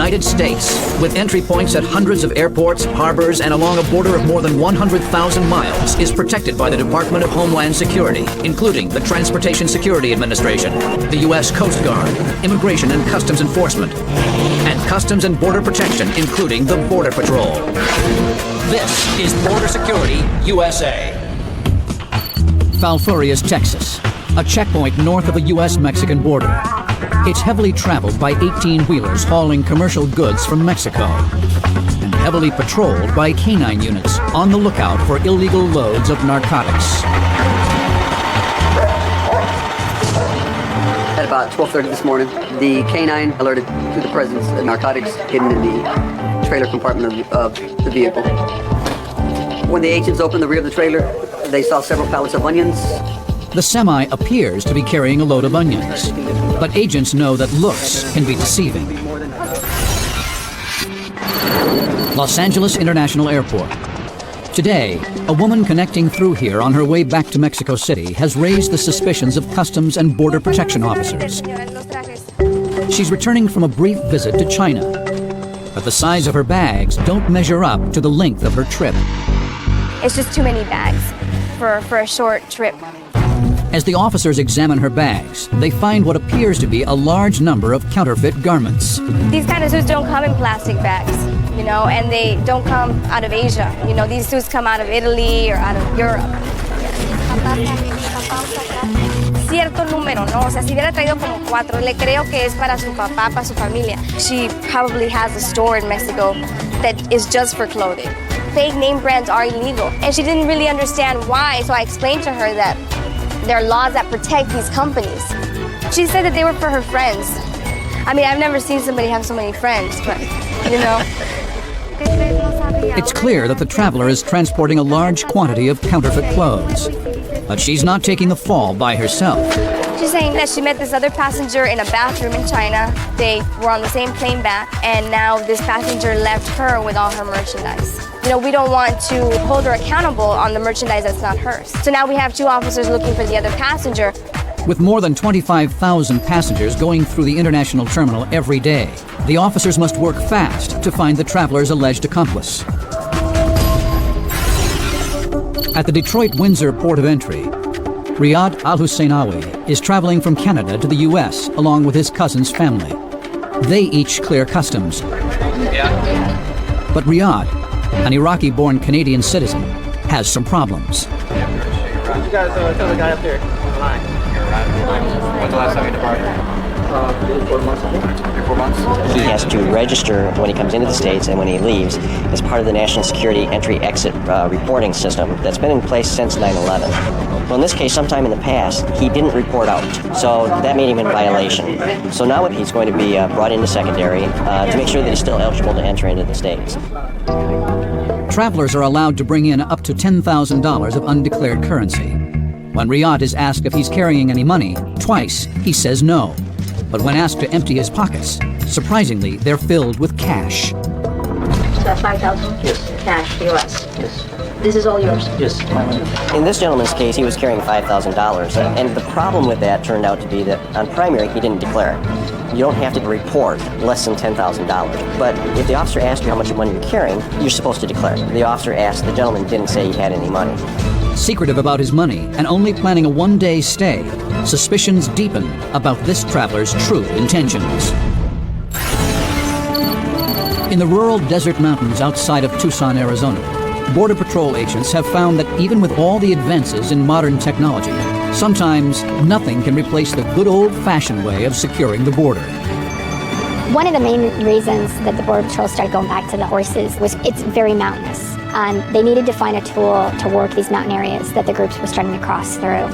United States, with entry points at hundreds of airports, harbors, and along a border of more than 100,000 miles, is protected by the Department of Homeland Security, including the Transportation Security Administration, the U.S. Coast Guard, Immigration and Customs Enforcement, and Customs and Border Protection, including the Border Patrol. This is Border Security USA. Falfurrias, Texas, a checkpoint north of the U.S.-Mexican border. It's heavily traveled by 18-wheelers hauling commercial goods from Mexico, and heavily patrolled by canine units on the lookout for illegal loads of narcotics. At about 12:30 this morning, the canine alerted to the presence of narcotics hidden in the trailer compartment of the vehicle. When the agents opened the rear of the trailer, they saw several pallets of onions. The semi appears to be carrying a load of onions, but agents know that looks can be deceiving. Los Angeles International Airport. Today, a woman connecting through here on her way back to Mexico City has raised the suspicions of Customs and Border Protection officers. She's returning from a brief visit to China, but the size of her bags don't measure up to the length of her trip. It's just too many bags for a short trip. As the officers examine her bags, they find what appears to be a large number of counterfeit garments. These kind of suits don't come in plastic bags, you know, and they don't come out of Asia. You know, these suits come out of Italy or out of Europe. Cierto número, ¿no? O sea, si hubiera traído como 4, le creo que es para su papá, para su familia. She probably has a store in Mexico that is just for clothing. Fake name brands are illegal, and she didn't really understand why, so I explained to her that there are laws that protect these companies. She said that they were for her friends. I mean, I've never seen somebody have so many friends, but, you know. It's clear that the traveler is transporting a large quantity of counterfeit clothes, but she's not taking the fall by herself. She's saying that she met this other passenger in a bathroom in China. They were on the same plane back, and now this passenger left her with all her merchandise. You know, we don't want to hold her accountable on the merchandise that's not hers. So now we have 2 officers looking for the other passenger. With more than 25,000 passengers going through the international terminal every day, the officers must work fast to find the traveler's alleged accomplice. At the Detroit-Windsor port of entry, Riyad Al-Husseinawi is traveling from Canada to the U.S. along with his cousin's family. They each clear customs. But Riyad, an Iraqi-born Canadian citizen, has some problems. You guys tell the guy up there on the line. When's the last time you departed? 4 months. 4 months? He has to register when he comes into the States and when he leaves as part of the National Security Entry-Exit reporting system that's been in place since 9/11. Well, in this case, sometime in the past, he didn't report out, so that made him in violation. So now he's going to be brought into secondary to make sure that he's still eligible to enter into the States. Travelers are allowed to bring in up to $10,000 of undeclared currency. When Riyad is asked if he's carrying any money, twice he says no. But when asked to empty his pockets, surprisingly, they're filled with cash. That 5,000? Yes. Cash, U.S. Yes. This is all yours? Yes. In this gentleman's case, he was carrying $5,000, and the problem with that turned out to be that on primary, he didn't declare it. You don't have to report less than $10,000. But if the officer asks you how much money you're carrying, you're supposed to declare it. The officer asked, the gentleman didn't say he had any money. Secretive about his money and only planning a one-day stay, suspicions deepen about this traveler's true intentions. In the rural desert mountains outside of Tucson, Arizona, Border Patrol agents have found that even with all the advances in modern technology, sometimes nothing can replace the good old-fashioned way of securing the border. One of the main reasons that the Border Patrol started going back to the horses was it's very mountainous. And they needed to find a tool to work these mountain areas that the groups were starting to cross through.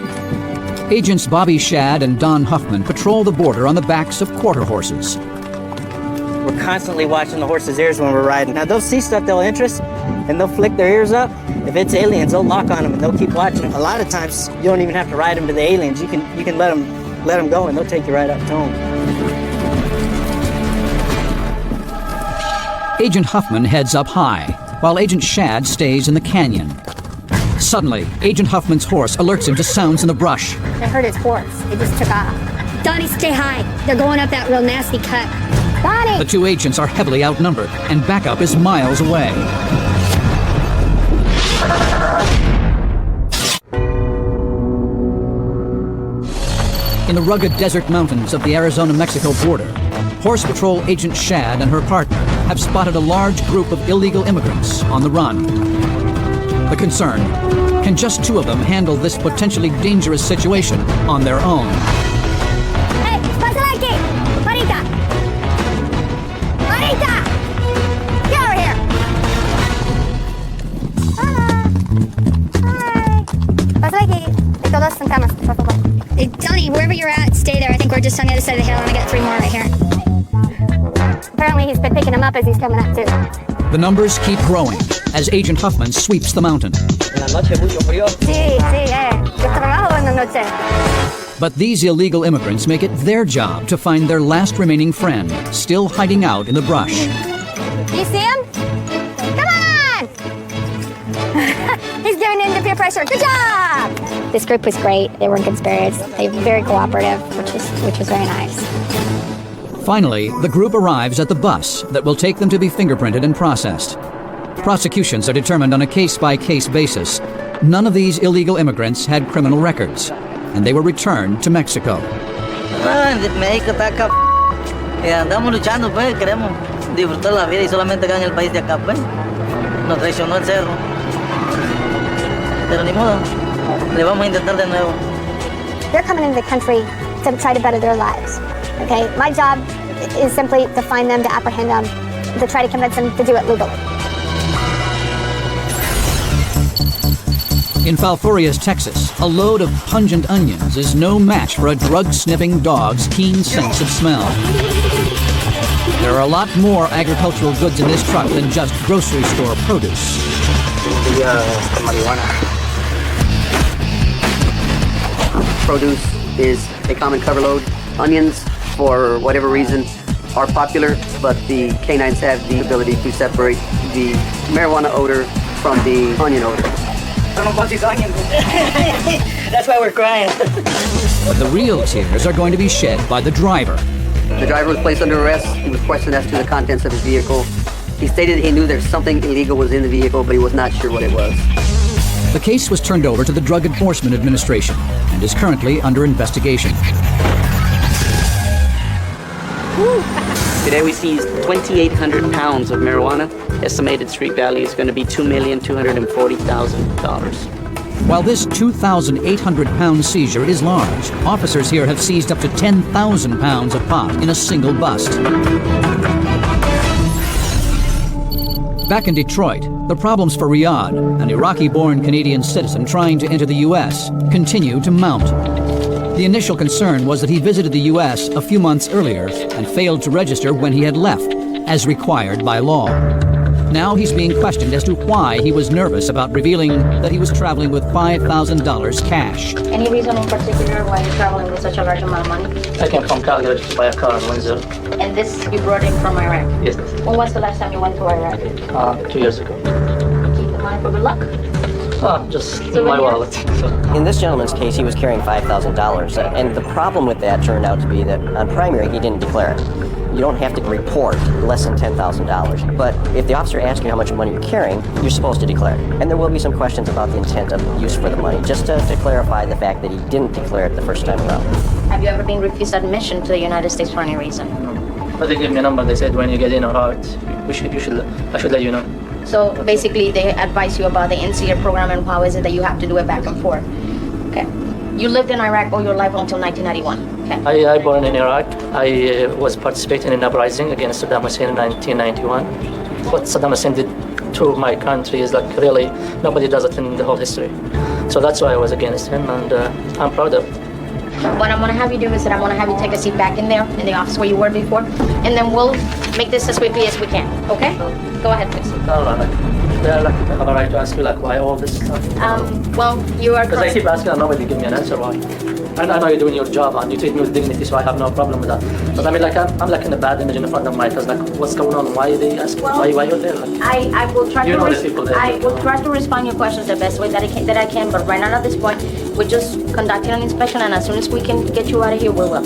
Agents Bobby Shad and Don Huffman patrol the border on the backs of quarter horses. We're constantly watching the horses' ears when we're riding. Now, they'll see stuff they'll interest, and they'll flick their ears up. If it's aliens, they'll lock on them, and they'll keep watching them. A lot of times, you don't even have to ride them to the aliens. You can let them go, and they'll take you right up to them. Agent Huffman heads up high, while Agent Shad stays in the canyon. Suddenly, Agent Huffman's horse alerts him to sounds in the brush. I heard his horse. It just took off. Donnie, stay high. They're going up that real nasty cut. Donnie! The two agents are heavily outnumbered, and backup is miles away. In the rugged desert mountains of the Arizona-Mexico border, Horse Patrol Agent Shad and her partner have spotted a large group of illegal immigrants on the run. The concern, can just two of them handle this potentially dangerous situation on their own? Hey, pásala aquí! Marita! Marita! Get over here! Hi! Pásala aquí. Y todos sentamos, por favor. Donnie, wherever you're at, stay there. I think we're just on the other side of the hill, and I got 3 more right here. Apparently he's been picking them up as he's coming up, too. The numbers keep growing as Agent Huffman sweeps the mountain. Sí, yo trabajo en la noche. But these illegal immigrants make it their job to find their last remaining friend, still hiding out in the brush. You see him? Come on! He's giving in to peer pressure. Good job! This group was great. They were in good spirits. They were very cooperative, which was very nice. Finally, the group arrives at the bus that will take them to be fingerprinted and processed. Prosecutions are determined on a case-by-case basis. None of these illegal immigrants had criminal records, and they were returned to Mexico. México está acá. Andamos luchando, pues, queremos disfrutar la vida y solamente acá en el país de acá, pues. Nos traicionó el cerro. Pero ni modo, le vamos a intentar de nuevo. They're coming into the country to try to better their lives. Okay, my job is simply to find them, to apprehend them, to try to convince them to do it legally. In Falfurrias, Texas, a load of pungent onions is no match for a drug-sniffing dog's keen sense of smell. There are a lot more agricultural goods in this truck than just grocery store produce. Produce is a common cover load. Onions, for whatever reason, are popular, but the canines have the ability to separate the marijuana odor from the onion odor. That's why we're crying. The real tears are going to be shed by the driver. The driver was placed under arrest. He was questioned as to the contents of his vehicle. He stated he knew that something illegal was in the vehicle, but he was not sure what it was. The case was turned over to the Drug Enforcement Administration and is currently under investigation. Today we seized 2,800 pounds of marijuana. Estimated street value is going to be $2,240,000. While this 2,800-pound seizure is large, officers here have seized up to 10,000 pounds of pot in a single bust. Back in Detroit, the problems for Riyadh, an Iraqi-born Canadian citizen trying to enter the U.S., continue to mount. The initial concern was that he visited the U.S. a few months earlier and failed to register when he had left, as required by law. Now he's being questioned as to why he was nervous about revealing that he was traveling with $5,000 cash. Any reason in particular why you're traveling with such a large amount of money? I came from Calgary to buy a car in Windsor. And this you brought in from Iraq? Yes. When was the last time you went to Iraq? 2 years ago. Keep the money for good luck? Just in my wallet. In this gentleman's case, he was carrying $5,000, and the problem with that turned out to be that on primary, he didn't declare it. You don't have to report less than $10,000. But if the officer asks you how much money you're carrying, you're supposed to declare it. And there will be some questions about the intent of use for the money, just to clarify the fact that he didn't declare it the first time around. Have you ever been refused admission to the United States for any reason? But they gave me a number. They said when you get in or out, I should let you know. So basically they advise you about the NCA program and how is it that you have to do it back and forth. Okay. You lived in Iraq all your life until 1991. Okay. I born in Iraq. I was participating in an uprising against Saddam Hussein in 1991. What Saddam Hussein did to my country is like really nobody does it in the whole history. So that's why I was against him, and I'm proud of it. What I'm going to have you do is that I'm going to have you take a seat back in there in the office where you were before, and then we'll make this as quickly as we can. Okay? Go ahead, please. They're like, have a right to ask you like why all this stuff? Well, you are because I keep asking and nobody give me an answer why. And I know you're doing your job and you treat me with dignity, so I have no problem with that. But I mean, like I'm like in a bad image in front of my, because like what's going on? Why they ask? Why you're there? Like, I will try you to. know the people there. I will try to respond to your questions the best way that I can. But right now at this point, we're just conducting an inspection, and as soon as we can get you out of here, we will.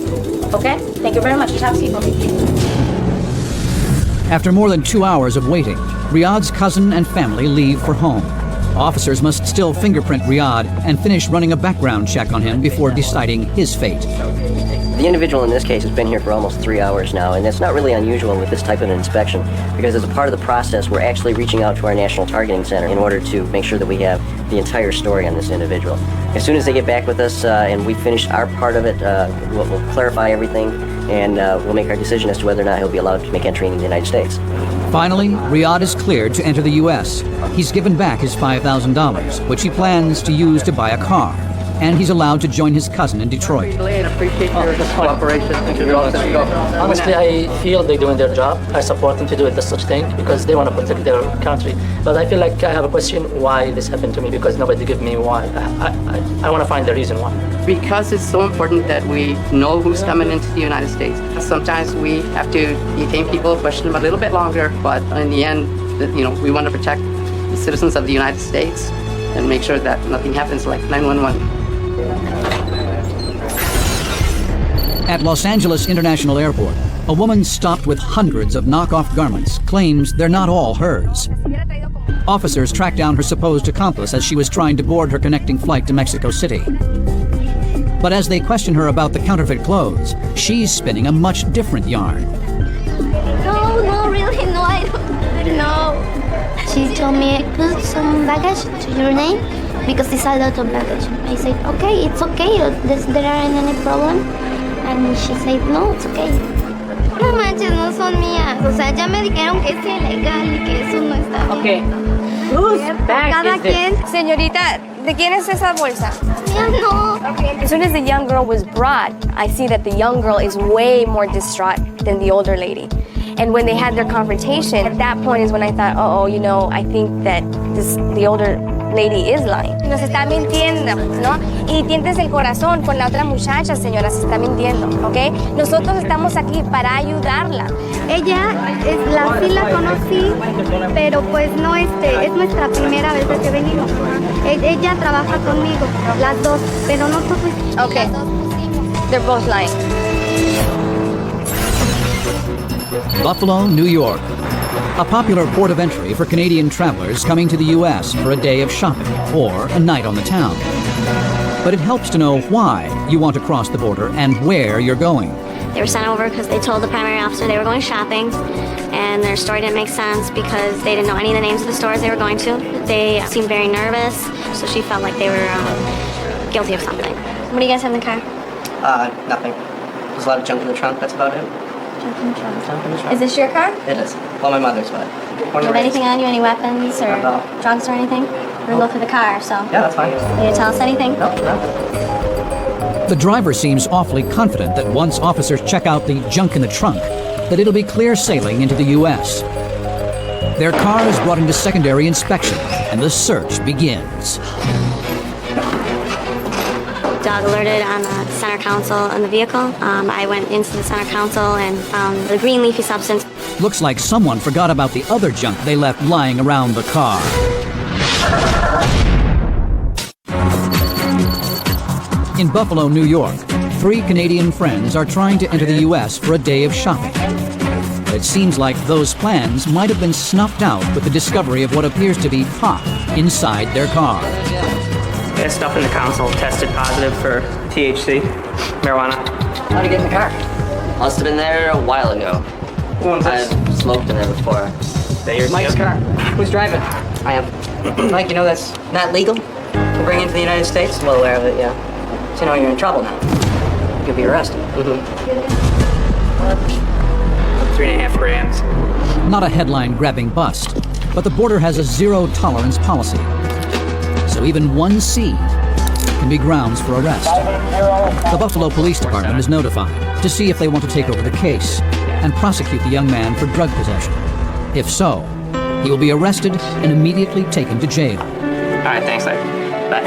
Okay? Thank you very much. Just have a seat for me, please. After more than 2 hours of waiting, Riyad's cousin and family leave for home. Officers must still fingerprint Riyad and finish running a background check on him before deciding his fate. The individual in this case has been here for almost 3 hours now, and that's not really unusual with this type of an inspection, because as a part of the process, we're actually reaching out to our National Targeting Center in order to make sure that we have the entire story on this individual. As soon as they get back with us and we finish our part of it, we'll clarify everything, and we'll make our decision as to whether or not he'll be allowed to make entry into the United States. Finally, Riyad is cleared to enter the U.S. He's given back his $5,000, which he plans to use to buy a car. And he's allowed to join his cousin in Detroit. Appreciate your cooperation. Honestly, I feel they're doing their job. I support them to do this such thing because they want to protect their country. But I feel like I have a question why this happened to me, because nobody give me why. I want to find the reason why. Because it's so important that we know who's coming into the United States. Sometimes we have to detain people, question them a little bit longer, but in the end, we want to protect the citizens of the United States and make sure that nothing happens like 911. At Los Angeles International Airport, a woman stopped with hundreds of knockoff garments claims they're not all hers. Officers tracked down her supposed accomplice as she was trying to board her connecting flight to Mexico City. But as they question her about the counterfeit clothes, she's spinning a much different yarn. No, really, no, I don't know. She told me, put some baggage to your name because it's a lot of baggage. I said, okay, it's okay, there aren't any problem. And she said, no, it's okay. No manches, no son mías. O sea, ya me dijeron que es ilegal y que eso no está bien. Okay. Whose bag Cada is this? quien, señorita, ¿de quién es esa bolsa? Mía no. As soon as the young girl was brought, I see that the young girl is way more distraught than the older lady. And when they had their confrontation, at that point is when I thought, I think that the older lady is lying. Nos está mintiendo, ¿no? Y tientes el corazón con la otra muchacha, señora, se está mintiendo, ¿ok? Nosotros estamos aquí para ayudarla. Ella, sí la conocí, pero pues no, es nuestra primera vez que venimos. Ella trabaja conmigo, las dos, pero nosotros... Okay, they're both lying. Buffalo, New York. A popular port of entry for Canadian travelers coming to the U.S. for a day of shopping or a night on the town. But it helps to know why you want to cross the border and where you're going. They were sent over because they told the primary officer they were going shopping, and their story didn't make sense because they didn't know any of the names of the stores they were going to. They seemed very nervous, so she felt like they were guilty of something. What do you guys have in the car? Nothing. There's a lot of junk in the trunk, that's about it. Junk in the trunk. Junk in the trunk. Is this your car? It is. Well, my mother's, but... Do you have anything on you, any weapons or drugs or anything? We're going to go through the car, so... Yeah, that's fine. Will you tell us anything? No, no. The driver seems awfully confident that once officers check out the junk in the trunk, that it'll be clear sailing into the U.S. Their car is brought into secondary inspection, and the search begins. Dog alerted on the center console in the vehicle. I went into the center console and found the green leafy substance. Looks like someone forgot about the other junk they left lying around the car. In Buffalo, New York, 3 Canadian friends are trying to enter the U.S. for a day of shopping. But it seems like those plans might have been snuffed out with the discovery of what appears to be pot inside their car. That stuff in the console tested positive for THC, marijuana. How'd you get in the car? Must have been there a while ago. I've smoked in there before. Mike's car. Who's driving? I am. Mike, you know that's not legal to bring into the United States? Well aware of it, yeah. So you know you're in trouble now. You could be arrested. 3.5 grams. Not a headline-grabbing bust, but the border has a zero-tolerance policy. So even one seed can be grounds for arrest. The Buffalo Police Department is notified to see if they want to take over the case and prosecute the young man for drug possession. If so, he will be arrested and immediately taken to jail. All right, thanks, Larry. Bye.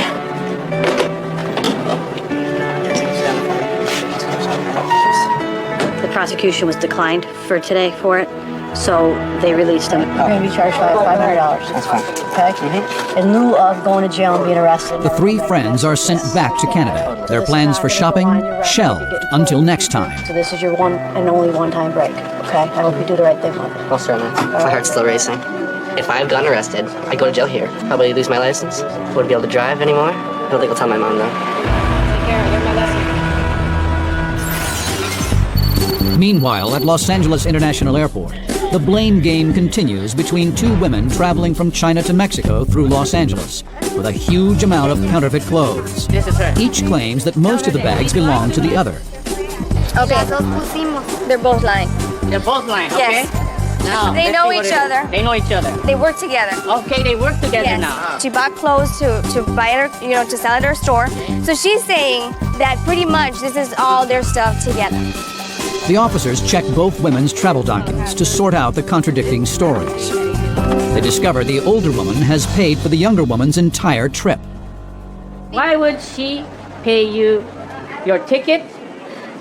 The prosecution was declined for today for it. So they released him. You're going to be charged $500. That's fine. Okay? In lieu of going to jail and being arrested. The three friends are sent back to Canada. Their plans for shopping shelved until next time. So this is your one and only one-time break. Okay? I hope you do the right thing with it. Well, sir, my heart's still racing. If I've gotten arrested, I'd go to jail here. Probably lose my license. Wouldn't be able to drive anymore. I don't think I'll tell my mom, though. Take care. Get my lesson. Meanwhile, at Los Angeles International Airport, the blame game continues between two women traveling from China to Mexico through Los Angeles with a huge amount of counterfeit clothes. Each claims that most of the bags belong to the other. Okay, they're both lying. They're both lying, okay? Yes. Now, They know each other. They know each other. They work together. Okay, they work together Yes. now. She bought clothes to buy it, to sell at her store. So she's saying that pretty much this is all their stuff together. The officers check both women's travel documents to sort out the contradicting stories. They discover the older woman has paid for the younger woman's entire trip. Why would she pay you your ticket,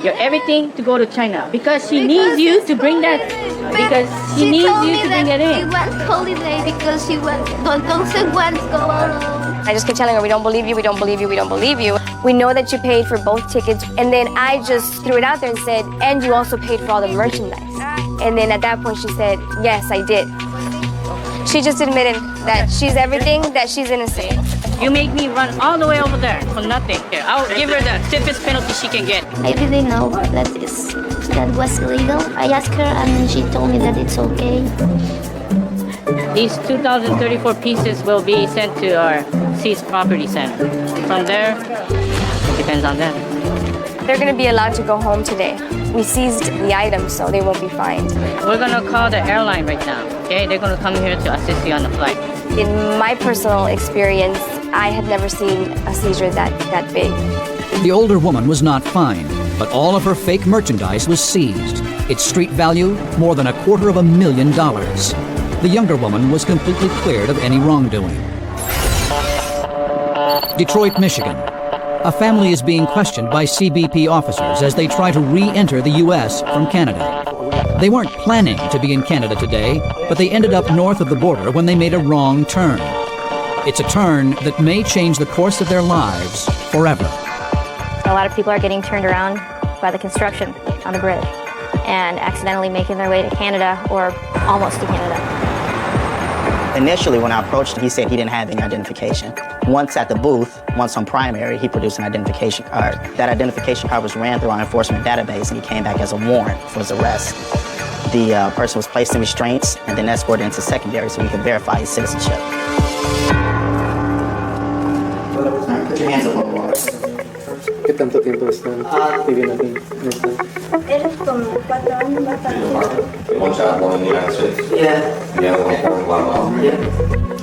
your everything to go to China? Because she needs you to bring that. Because she needs you to bring that in. She wants holiday because she wants. Don't say once go alone. I just kept telling her, we don't believe you, we don't believe you, we don't believe you. We know that you paid for both tickets. And then I just threw it out there and said, and you also paid for all the merchandise. And then at that point she said, yes, I did. She just admitted that she's everything, that she's innocent. You made me run all the way over there for nothing. I'll give her the stiffest penalty she can get. I didn't know that was illegal. I asked her and then she told me that it's okay. These 2,034 pieces will be sent to our seized property center. From there, it depends on them. They're gonna be allowed to go home today. We seized the items, so they won't be fined. We're gonna call the airline right now, okay? They're gonna come here to assist you on the flight. In my personal experience, I had never seen a seizure that big. The older woman was not fined, but all of her fake merchandise was seized. Its street value, more than $250,000. The younger woman was completely cleared of any wrongdoing. Detroit, Michigan. A family is being questioned by CBP officers as they try to re-enter the U.S. from Canada. They weren't planning to be in Canada today, but they ended up north of the border when they made a wrong turn. It's a turn that may change the course of their lives forever. A lot of people are getting turned around by the construction on the bridge and accidentally making their way to Canada or almost to Canada. Initially, when I approached him, he said he didn't have any identification. Once at the booth, once on primary, he produced an identification card. That identification card was ran through our enforcement database, and he came back as a warrant for his arrest. The person was placed in restraints and then escorted into secondary so we could verify his citizenship. Put your hands up on the water. ¿Qué tanto tiempo están viviendo aquí? Eres como 4 años más tarde. One child born in the United States? Yeah. Yeah, one born in Guatemala? Yeah.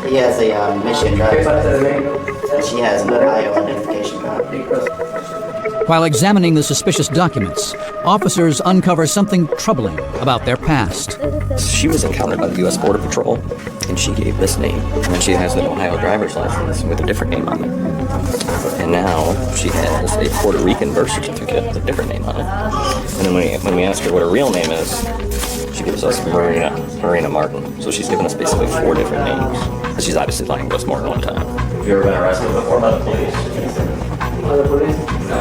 He has a Michigan driver's license. She has an Ohio identification card. While examining the suspicious documents, officers uncover something troubling about their past. She was encountered by the U.S. Border Patrol, and she gave this name. And she has an Ohio driver's license with a different name on it. And now she has a Puerto Rican birth certificate with a different name on it. And then when we ask her what her real name is, she gives us Marina Martin. So she's given us basically 4 different names. She's obviously lying to us more than one time. Have you ever been arrested before by the police? ¿A la policía? No.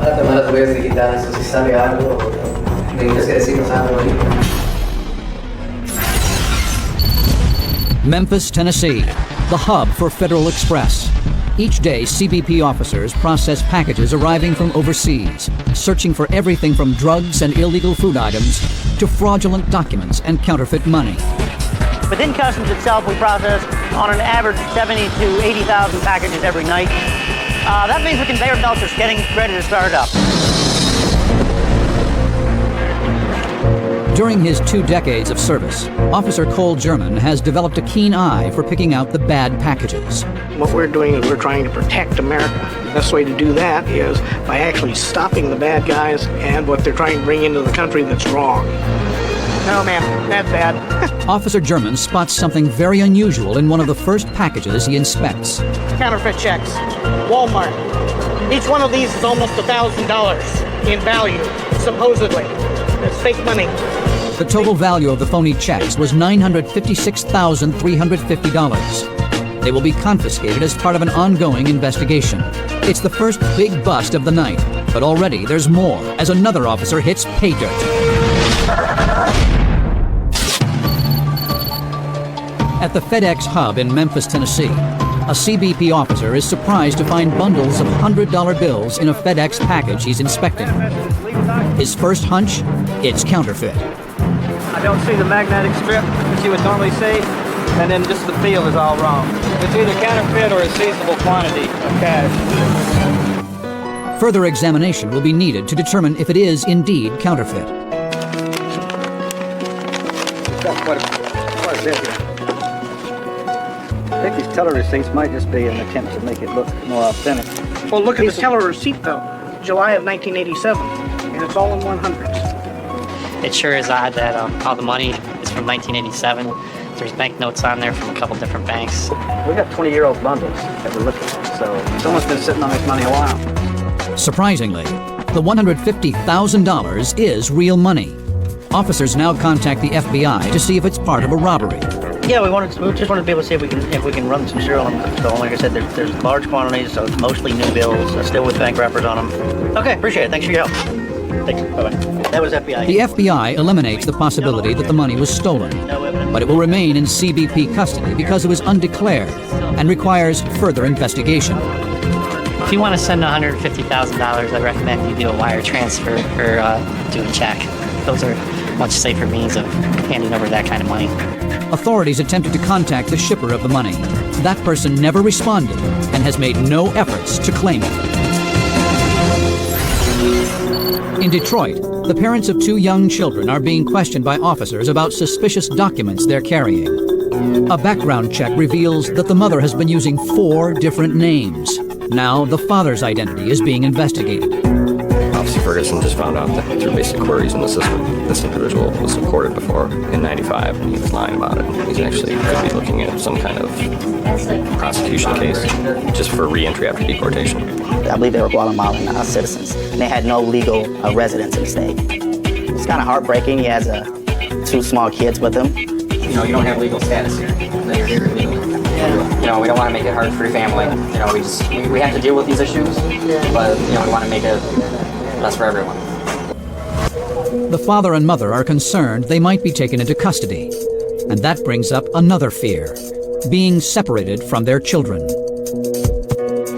Ahora te mandas a quitar eso si sale algo. Tienes que decirnos algo ahí. Memphis, Tennessee, the hub for Federal Express. Each day, CBP officers process packages arriving from overseas, searching for everything from drugs and illegal food items to fraudulent documents and counterfeit money. Within Customs itself, we process on an average 70 to 80,000 packages every night. That means the conveyor belts are getting ready to start up. During his 2 decades of service, Officer Cole German has developed a keen eye for picking out the bad packages. What we're doing is we're trying to protect America. The best way to do that is by actually stopping the bad guys and what they're trying to bring into the country that's wrong. No, ma'am, that's bad. Officer German spots something very unusual in one of the first packages he inspects. Counterfeit checks. Walmart. Each one of these is almost $1,000 in value, supposedly. It's fake money. The total value of the phony checks was $956,350. They will be confiscated as part of an ongoing investigation. It's the first big bust of the night, but already there's more as another officer hits pay dirt. At the FedEx hub in Memphis, Tennessee, a CBP officer is surprised to find bundles of $100 bills in a FedEx package he's inspecting. His first hunch? It's counterfeit. I don't see the magnetic strip that you would normally see, and then just the feel is all wrong. It's either counterfeit or a seizable quantity of cash. Further examination will be needed to determine if it is indeed counterfeit. What is it here? I think these teller receipts might just be an attempt to make it look more authentic. Well, look at the teller receipt, though. July of 1987, and it's all in 100s. It sure is odd that all the money is from 1987. There's banknotes on there from a couple different banks. We got 20-year-old bundles that we're looking at, so someone's been sitting on this money a while. Surprisingly, the $150,000 is real money. Officers now contact the FBI to see if it's part of a robbery. Yeah, we just wanted to be able to see if we can run some serial numbers. So, like I said, there's large quantities, so it's mostly new bills, still with bank wrappers on them. Okay, appreciate it. Thanks for your help. Thanks. Bye-bye. That was FBI. The FBI eliminates the possibility that the money was stolen, but it will remain in CBP custody because it was undeclared and requires further investigation. If you want to send $150,000, I recommend you do a wire transfer or do a check. Those are much safer means of handing over that kind of money. Authorities attempted to contact the shipper of the money. That person never responded and has made no efforts to claim it. In Detroit, the parents of two young children are being questioned by officers about suspicious documents they're carrying. A background check reveals that the mother has been using 4 different names. Now the father's identity is being investigated. Officer Ferguson just found out that through basic queries in the system, this individual was reported before in '95, and he was lying about it. He's actually could be looking at some kind of prosecution case just for re-entry after deportation. I believe they were Guatemalan citizens, and they had no legal residence in the state. It's kind of heartbreaking. He has 2 small kids with him. You know, you don't have legal status here. You're here illegally. You know, we don't want to make it hard for your family. You know, we have to deal with these issues, but you know, we want to make it best for everyone. The father and mother are concerned they might be taken into custody, and that brings up another fear: being separated from their children.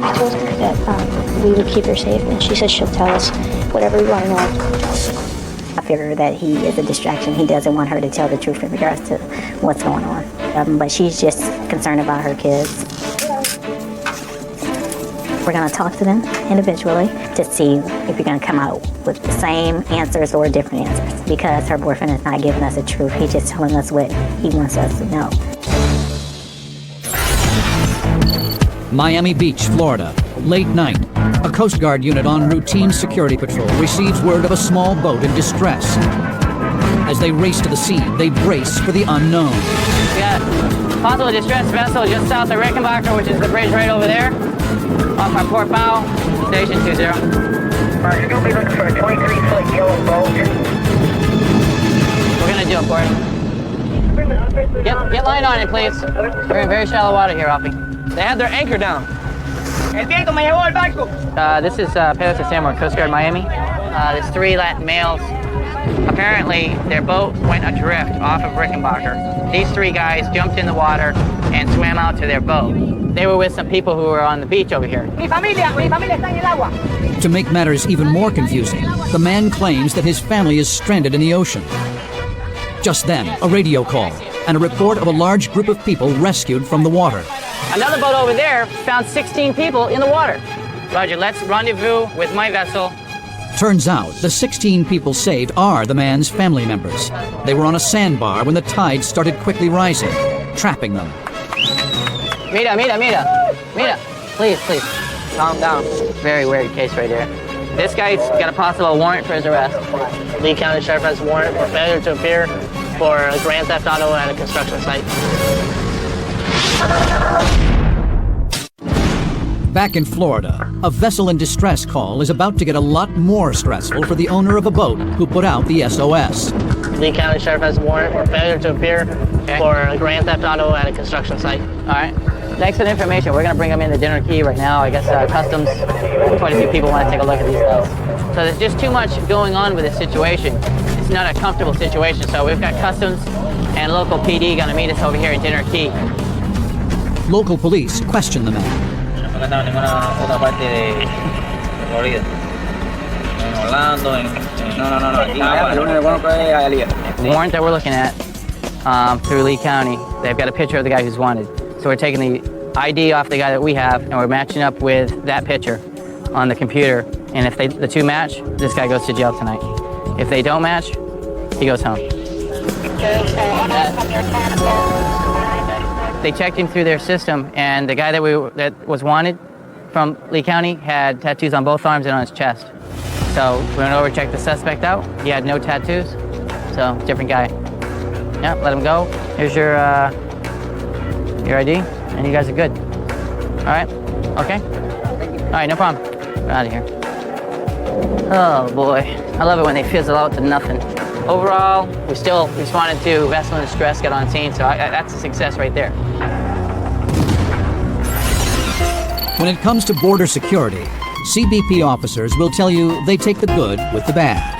I told her that we would keep her safe, and she said she'll tell us whatever we want to know. I figure that he is a distraction. He doesn't want her to tell the truth in regards to what's going on. But she's just concerned about her kids. We're going to talk to them individually to see if we're going to come out with the same answers or different answers, because her boyfriend is not giving us the truth. He's just telling us what he wants us to know. Miami Beach, Florida. Late night. A Coast Guard unit on routine security patrol receives word of a small boat in distress. As they race to the scene, they brace for the unknown. We got possible distress vessel just south of Rickenbacker, which is the bridge right over there. Off our port bow, station 20. You're going to be looking for a 23-foot yellow boat. We're going to do it, Gordon. Get line on it, please. We're in very shallow water here, Alfie. They have their anchor down. This is Pedro Samuel, Coast Guard Miami. There's 3 Latin males. Apparently, their boat went adrift off of Rickenbacker. These 3 guys jumped in the water and swam out to their boat. They were with some people who were on the beach over here. To make matters even more confusing, the man claims that his family is stranded in the ocean. Just then, a radio call and a report of a large group of people rescued from the water. Another boat over there found 16 people in the water. Roger, let's rendezvous with my vessel. Turns out the 16 people saved are the man's family members. They were on a sandbar when the tide started quickly rising, trapping them. Mira. Please. Calm down. Very weird case right here. This guy's got a possible warrant for his arrest. Lee County Sheriff has a warrant for failure to appear for a grand theft auto at a construction site. Back in Florida, a vessel in distress call is about to get a lot more stressful for the owner of a boat who put out the SOS. Lee County Sheriff has a warrant for failure to appear for a grand theft auto at a construction site. All right. Thanks for the information. We're going to bring them in the dinner key right now. I guess Customs, quite a few people want to take a look at these guys. So there's just too much going on with this situation. It's not a comfortable situation. So we've got Customs and local PD going to meet us over here at Dinner Key. Local police question the man. No he estado en ninguna otra parte de Florida. En Orlando, The warrant that we're looking at through Lee County, they've got a picture of the guy who's wanted. So we're taking the ID off the guy that we have, and we're matching up with that picture on the computer. And if the two match, this guy goes to jail tonight. If they don't match, he goes home. They checked him through their system, and the guy that was wanted from Lee County had tattoos on both arms and on his chest. So we went over to check the suspect out. He had no tattoos, so different guy. Yeah, let him go. Here's your ID, and you guys are good. All right? Okay? All right, no problem. We're out of here. Oh, boy. I love it when they fizzle out to nothing. Overall, we still responded to vessel in distress, got on scene, so that's a success right there. When it comes to border security, CBP officers will tell you they take the good with the bad.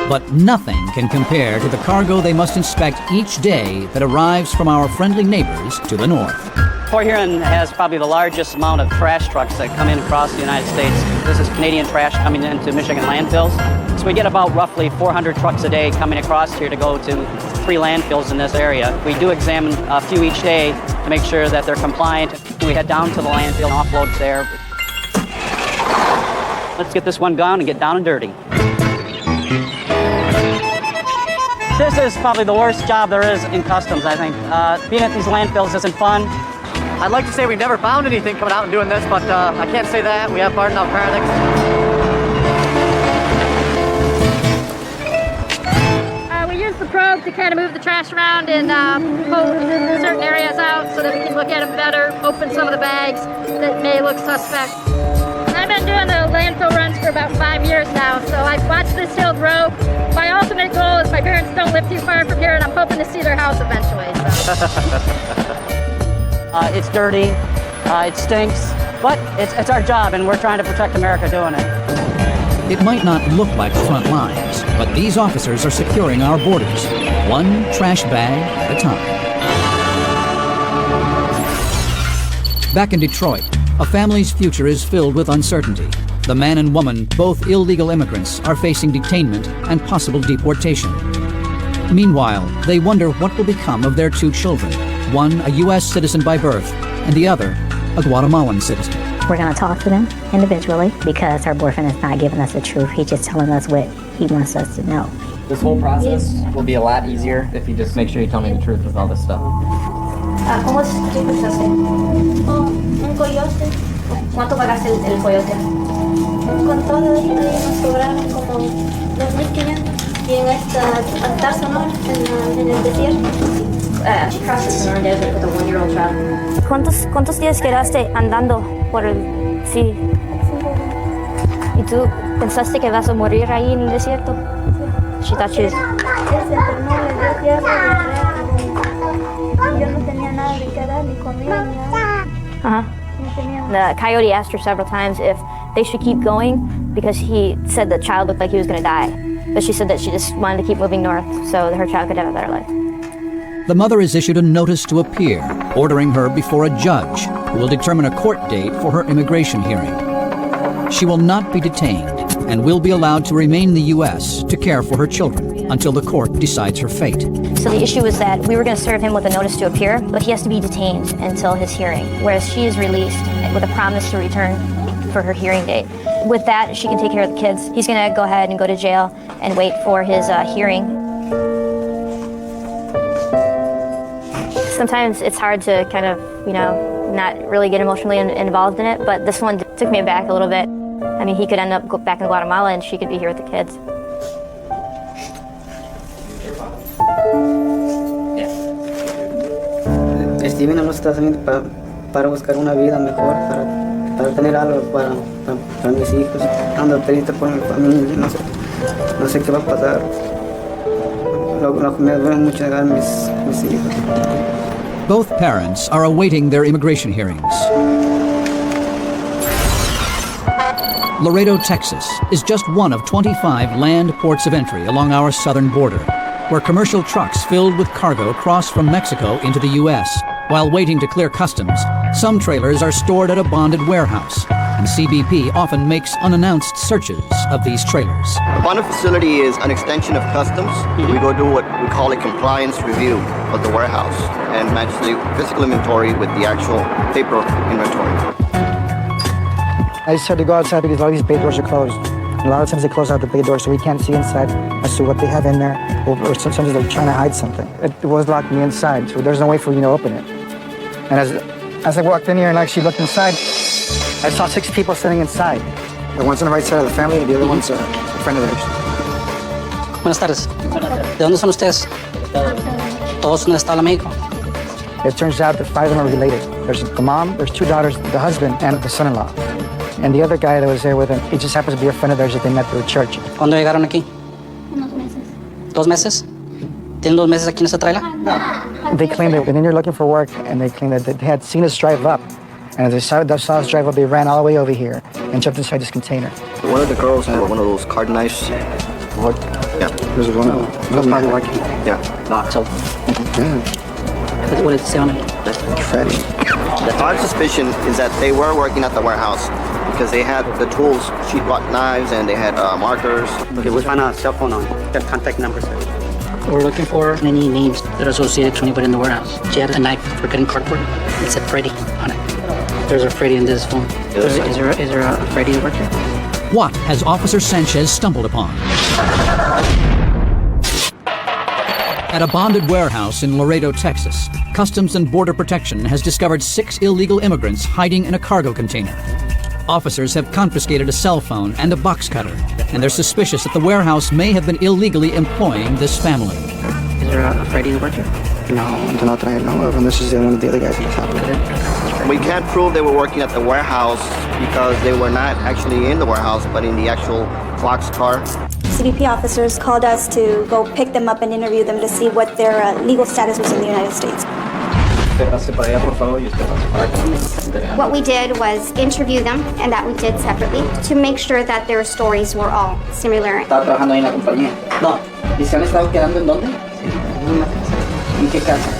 But nothing can compare to the cargo they must inspect each day that arrives from our friendly neighbors to the north. Port Huron has probably the largest amount of trash trucks that come in across the United States. This is Canadian trash coming into Michigan landfills. So we get about roughly 400 trucks a day coming across here to go to 3 landfills in this area. We do examine a few each day to make sure that they're compliant. We head down to the landfill and offload there. Let's get this one gone and get down and dirty. This is probably the worst job there is in Customs, I think. Being at these landfills isn't fun. I'd like to say we've never found anything coming out and doing this, but I can't say that. We have hardened up paramedics. We use the probe to kind of move the trash around and pull certain areas out so that we can look at them better, open some of the bags that may look suspect. I've been doing the landfill runs for about 5 years now, so I've watched this hill grow. My ultimate goal is my parents don't live too far from here, and I'm hoping to see their house eventually. So. It's dirty, it stinks, but it's our job, and we're trying to protect America doing it. It might not look like front lines, but these officers are securing our borders, one trash bag at a time. Back in Detroit, a family's future is filled with uncertainty. The man and woman, both illegal immigrants, are facing detainment and possible deportation. Meanwhile, they wonder what will become of their 2 children, one a U.S. citizen by birth, and the other a Guatemalan citizen. We're going to talk to them individually because her boyfriend is not giving us the truth. He's just telling us what he wants us to know. This whole process will be a lot easier if you just make sure you tell me the truth with all this stuff. ¿Cómo es que pensaste? Un coyote. ¿Cuánto pagaste el coyote? Con todo esto nos cobraron como 2.500 y en esta Sonora, en el desierto. She crossed the Sonora Desert with a 1-year-old child. ¿Cuántos días quedaste andando por el... Sí. ¿Y tú pensaste que vas a morir ahí en el desierto? She thought she was... Se enfermó, le dio fiebre, yo no tenía nada de qué dar, ni comida, ni nada. Uh-huh. The coyote asked her several times if they should keep going because he said the child looked like he was going to die. But she said that she just wanted to keep moving north so that her child could have a better life. The mother is issued a notice to appear, ordering her before a judge who will determine a court date for her immigration hearing. She will not be detained and will be allowed to remain in the U.S. to care for her children until the court decides her fate. So the issue is that we were going to serve him with a notice to appear, but he has to be detained until his hearing, whereas she is released with a promise to return for her hearing date. With that, she can take care of the kids. He's going to go ahead and go to jail and wait for his hearing. Sometimes it's hard to kind of, not really get emotionally involved in it, but this one took me aback a little bit. I mean, he could end up back in Guatemala and she could be here with the kids. Steve vino a los Estados Unidos para buscar una vida mejor, para tener algo para mis hijos. Ando triste por mi familia, no sé qué va a pasar. lo que me duele mucho era mis hijos. Both parents are awaiting their immigration hearings. Laredo, Texas is just one of 25 land ports of entry along our southern border, where commercial trucks filled with cargo cross from Mexico into the U.S. While waiting to clear customs, some trailers are stored at a bonded warehouse, and CBP often makes unannounced searches of these trailers. The bonded facility is an extension of customs. We go do what we call a compliance review of the warehouse and match the physical inventory with the actual paper inventory. I just had to go outside because all these bay doors are closed. And a lot of times they close out the bay door so we can't see inside as to what they have in there, or sometimes they're trying to hide something. It was locked me inside, so there's no way for me to open it. And as I walked in here and actually looked inside, I saw 6 people sitting inside. The one's on the right side of the family and the other one's a friend of theirs. Buenas tardes. ¿De dónde son ustedes? ¿Todos son del Estado de México? It turns out that 5 of them are related. There's the mom, there's 2 daughters, the husband, and the son-in-law. And the other guy that was there with him, he just happens to be a friend of theirs that they met through church. ¿Cuándo llegaron aquí? Unos meses. 2 meses? ¿Tienen 2 meses aquí en esta trailer? They claimed they've been in here looking for work, and they claimed that they had seen us drive up. And as they saw us drive up, they ran all the way over here and jumped inside this container. One of the girls had one of those card knives. What? Yeah. There's one of them. That's probably working. Yeah. Locked up. What did it say on it? Freddie. Our suspicion is that they were working at the warehouse because they had the tools, sheetrock knives, and they had markers. Okay, we found a cell phone on it. Got contact numbers there. We're looking for any names that are associated to anybody in the warehouse. She had a knife for cutting cardboard. It said Freddy on it. There's a Freddy in this phone. Is there a Freddy worker? What has Officer Sanchez stumbled upon? At a bonded warehouse in Laredo, Texas, Customs and Border Protection has discovered 6 illegal immigrants hiding in a cargo container. Officers have confiscated a cell phone and a box cutter, and they're suspicious that the warehouse may have been illegally employing this family. Is there a Freddy worker? No, not that I know of, and this is one of the other guys that happened. We can't prove they were working at the warehouse because they were not actually in the warehouse, but in the actual clock's car. CBP officers called us to go pick them up and interview them to see what their legal status was in the United States. What we did was interview them, and that we did separately, to make sure that their stories were all similar. ¿Estaba trabajando ahí en la compañía? No. ¿Y se han estado quedando en dónde? ¿En qué casa?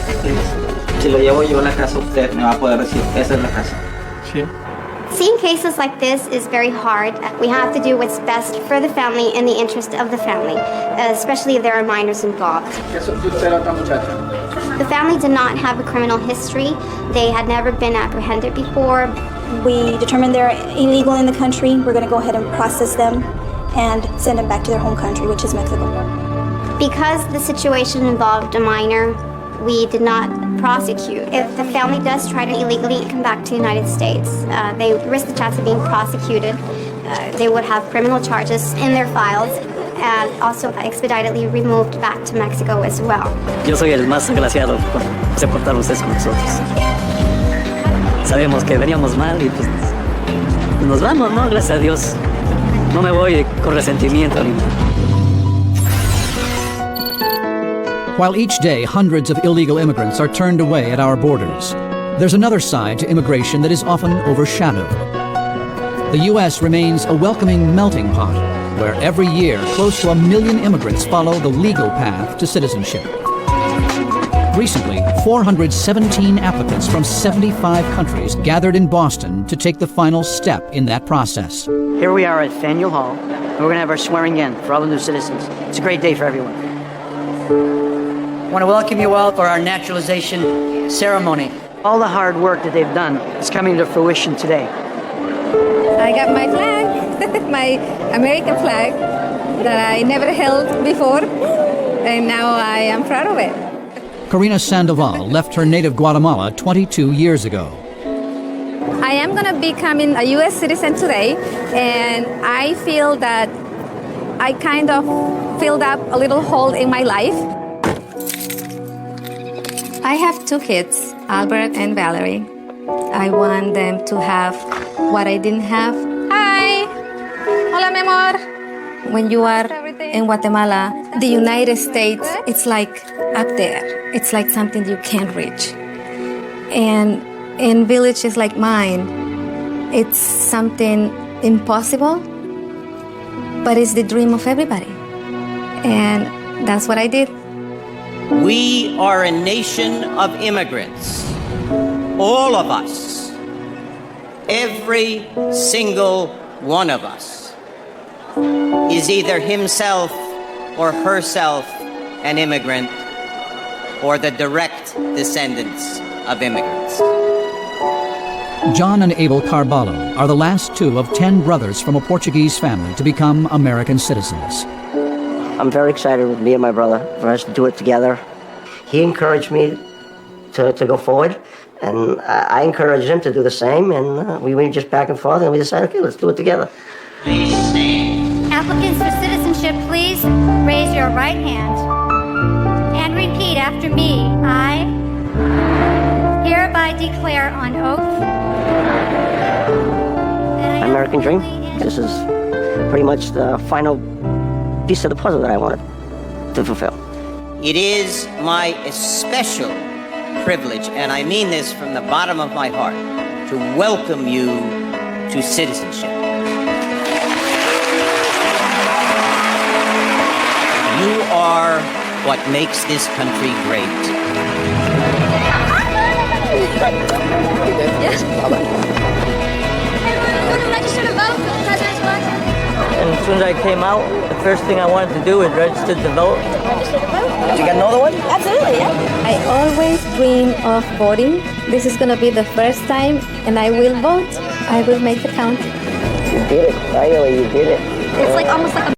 Si lo llevo yo a la casa, usted me va a poder decir, esa es la casa. Sí. Seeing cases like this is very hard. We have to do what's best for the family in the interest of the family, especially if there are minors involved. The family did not have a criminal history. They had never been apprehended before. We determined they're illegal in the country. We're going to go ahead and process them and send them back to their home country, which is Mexico. Because the situation involved a minor, we did not prosecute. If the family does try to illegally come back to the United States, they risk the chance of being prosecuted. They would have criminal charges in their files and also expeditedly removed back to Mexico as well. Yo soy el más agraciado por se portaron ustedes con nosotros. Sabemos que veníamos mal y pues nos vamos, ¿no? Gracias a Dios. No me voy con resentimiento ni nada. While each day hundreds of illegal immigrants are turned away at our borders, there's another side to immigration that is often overshadowed. The U.S. remains a welcoming melting pot, where every year close to 1 million immigrants follow the legal path to citizenship. Recently, 417 applicants from 75 countries gathered in Boston to take the final step in that process. Here we are at Faneuil Hall, and we're going to have our swearing in for all the new citizens. It's a great day for everyone. I want to welcome you all for our naturalization ceremony. All the hard work that they've done is coming to fruition today. I got my flag, my American flag that I never held before, and now I am proud of it. Karina Sandoval left her native Guatemala 22 years ago. I am going to be becoming a U.S. citizen today, and I feel that I kind of filled up a little hole in my life. I have 2 kids, Albert and Valerie. I want them to have what I didn't have. Hi! Hola, mi amor! when you are in Guatemala, the United States, it's like up there. It's like something you can't reach. And in villages like mine, it's something impossible, but it's the dream of everybody. And that's what I did. We are a nation of immigrants. All of us. Every single one of us is either himself or herself an immigrant or the direct descendants of immigrants. John and Abel Carballo are the last two of 10 brothers from a Portuguese family to become American citizens. I'm very excited with me and my brother for us to do it together. He encouraged me to go forward, and I encouraged him to do the same, and we went just back and forth, and we decided, okay, let's do it together. Applicants for citizenship, please raise your right hand and repeat after me. I hereby declare on oath that American dream. This is pretty much the final piece of the puzzle that I wanted to fulfill. It is my especial privilege, and I mean this from the bottom of my heart, to welcome you to citizenship. You are what makes this country great. And as soon as I came out, the first thing I wanted to do was register to vote. Did you get another one? Absolutely, yeah. I always dream of voting. This is going to be the first time, and I will vote. I will make the count. You did it. Finally, you did it. It's like almost like a